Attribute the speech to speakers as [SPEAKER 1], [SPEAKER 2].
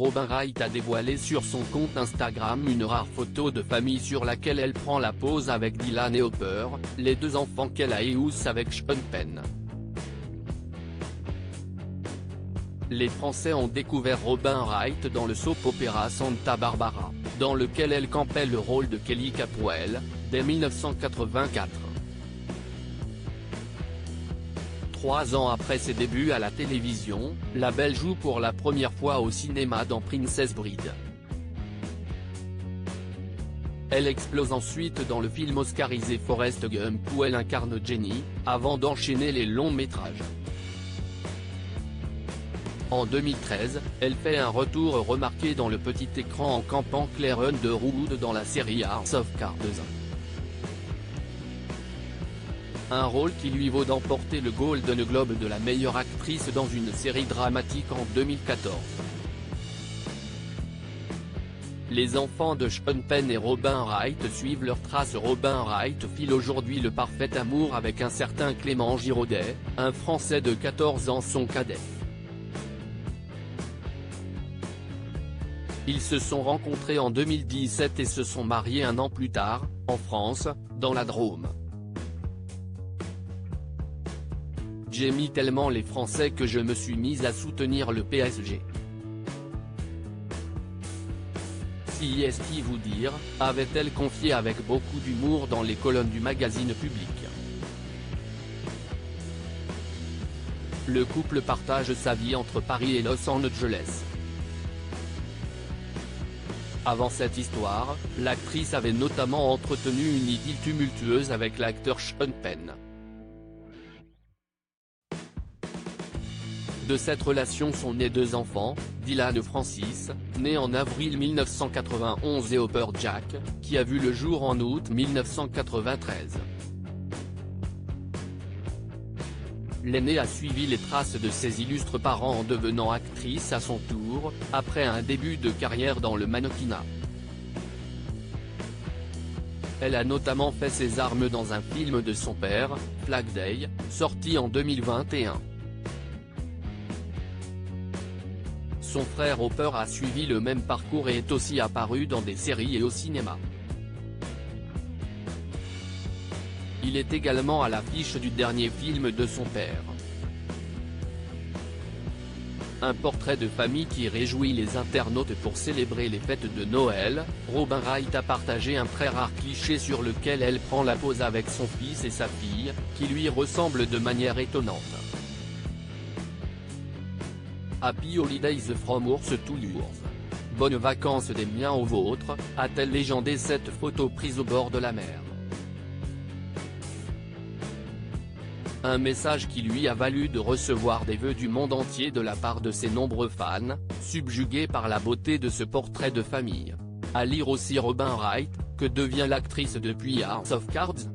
[SPEAKER 1] Robin Wright a dévoilé sur son compte Instagram une rare photo de famille sur laquelle elle prend la pose avec Dylan et Hopper, les deux enfants qu'elle a eus avec Sean Penn. Les Français ont découvert Robin Wright dans le soap-opéra Santa Barbara, dans lequel elle campait le rôle de Kelly Capwell, dès 1984. 3 ans après ses débuts à la télévision, la belle joue pour la première fois au cinéma dans Princess Bride. Elle explose ensuite dans le film oscarisé Forrest Gump où elle incarne Jenny, avant d'enchaîner les longs métrages. En 2013, elle fait un retour remarqué dans le petit écran en campant Claire Underwood dans la série House of Cards. Un rôle qui lui vaut d'emporter le Golden Globe de la meilleure actrice dans une série dramatique en 2014. Les enfants de Sean Penn et Robin Wright suivent leurs traces. Robin Wright file aujourd'hui le parfait amour avec un certain Clément Giraudet, un Français de 14 ans, son cadet. Ils se sont rencontrés en 2017 et se sont mariés un an plus tard, en France, dans la Drôme. J'ai mis tellement les Français que je me suis mise à soutenir le PSG. Si est-ce vous dire, avait-elle confié avec beaucoup d'humour dans les colonnes du magazine Public. Le couple partage sa vie entre Paris et Los Angeles. Avant cette histoire, l'actrice avait notamment entretenu une idylle tumultueuse avec l'acteur Sean Penn. De cette relation sont nés 2 enfants, Dylan Francis, né en avril 1991 et Hopper Jack, qui a vu le jour en août 1993. L'aînée a suivi les traces de ses illustres parents en devenant actrice à son tour, après un début de carrière dans le mannequinat. Elle a notamment fait ses armes dans un film de son père, Flag Day, sorti en 2021. Son frère Hopper a suivi le même parcours et est aussi apparu dans des séries et au cinéma. Il est également à l'affiche du dernier film de son père. Un portrait de famille qui réjouit les internautes pour célébrer les fêtes de Noël. Robin Wright a partagé un très rare cliché sur lequel elle prend la pose avec son fils et sa fille, qui lui ressemblent de manière étonnante. Happy Holidays from Ours to Yours. Bonnes vacances des miens aux vôtres, a-t-elle légendé cette photo prise au bord de la mer. Un message qui lui a valu de recevoir des vœux du monde entier de la part de ses nombreux fans, subjugués par la beauté de ce portrait de famille. À lire aussi Robin Wright, que devient l'actrice depuis House of Cards.